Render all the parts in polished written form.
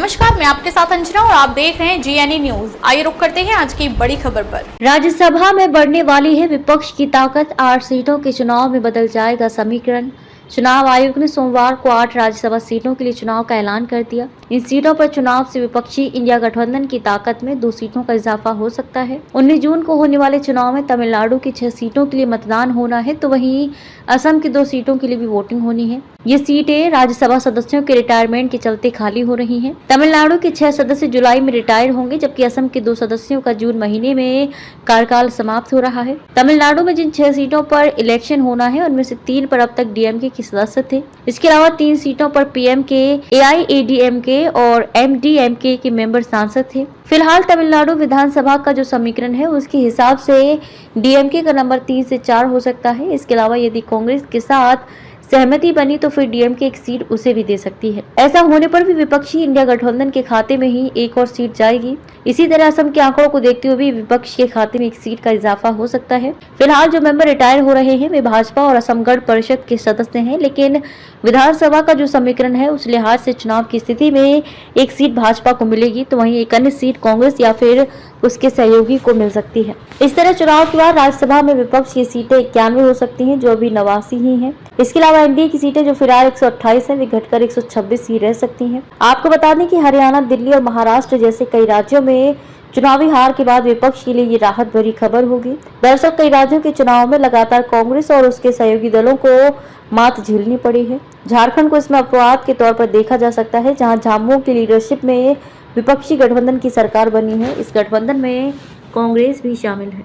नमस्कार, मैं आपके साथ अंजना और आप देख रहे हैं GNE न्यूज। आइए रुक करते हैं आज की बड़ी खबर पर। राज्यसभा में बढ़ने वाली है विपक्ष की ताकत, 8 सीटों के चुनाव में बदल जाएगा समीकरण। चुनाव आयोग ने सोमवार को 8 राज्यसभा सीटों के लिए चुनाव का ऐलान कर दिया। इन सीटों पर चुनाव से विपक्षी इंडिया गठबंधन की ताकत में 2 सीटों का इजाफा हो सकता है। 19 जून को होने वाले चुनाव में तमिलनाडु की 6 सीटों के लिए मतदान होना है, तो वहीं असम की 2 सीटों के लिए भी वोटिंग होनी है। ये सीटें राज्यसभा सदस्यों के रिटायरमेंट के चलते खाली हो रही हैं। तमिलनाडु के 6 सदस्य जुलाई में रिटायर होंगे, जबकि असम के 2 सदस्यों का जून महीने में कार्यकाल समाप्त हो रहा है। तमिलनाडु में जिन 6 सीटों पर इलेक्शन होना है, उनमें से 3 पर अब तक डीएमके के सदस्य थे। इसके अलावा 3 सीटों पर पीएमके, एआईएडीएमके और एमडीएमके के मेंबर सांसद थे। फिलहाल तमिलनाडु विधानसभा का जो समीकरण है, उसके हिसाब से डीएमके का नंबर 3 से 4 हो सकता है। इसके अलावा यदि कांग्रेस के साथ सहमति बनी तो फिर डीएमके एक सीट उसे भी दे सकती है। ऐसा होने पर भी विपक्षी इंडिया गठबंधन के खाते में ही एक और सीट जाएगी। इसी तरह असम के आंकड़ों को देखते हुए भी विपक्ष के खाते में एक सीट का इजाफा हो सकता है। फिलहाल जो मेंबर रिटायर हो रहे हैं वे भाजपा और असम गण परिषद के सदस्य हैं, लेकिन विधानसभा का जो समीकरण है उस लिहाज से चुनाव की स्थिति में एक सीट भाजपा को मिलेगी, तो वहीं एक अन्य सीट कांग्रेस या फिर उसके सहयोगी को मिल सकती है। इस तरह चुनाव के बाद राज्यसभा में विपक्ष की सीटें 91 हो सकती हैं, जो अभी 89 ही हैं। इसके अलावा एनडीए की सीटें जो फिलहाल 128 है, वे घटकर 126 ही रह सकती हैं। आपको बता दें कि हरियाणा, दिल्ली और महाराष्ट्र जैसे कई राज्यों में चुनावी हार के बाद विपक्ष के लिए ये राहत भरी खबर होगी। दरअसल कई राज्यों के चुनाव में लगातार कांग्रेस और उसके सहयोगी दलों को मात झेलनी पड़ी है। झारखंड को इसमें अपवाद के तौर पर देखा जा सकता है, जहां झामुमो की लीडरशिप में विपक्षी गठबंधन की सरकार बनी है। इस गठबंधन में कांग्रेस भी शामिल है।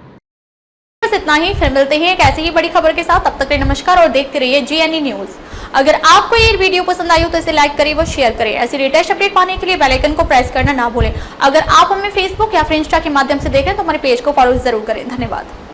बस इतना ही, फिर मिलते हैं एक ऐसी ही बड़ी खबर के साथ। तब तक के लिए नमस्कार और देखते रहिए GNE न्यूज। अगर आपको ये वीडियो पसंद आई हो तो इसे लाइक करिए व शेयर करें। ऐसी लेटेस्ट अपडेट पाने के लिए बेल आइकन को प्रेस करना ना भूलें। अगर आप हमें फेसबुक या फिर इंस्टा के माध्यम से देख रहे हैं तो हमारे पेज को फॉलो जरूर करें। धन्यवाद।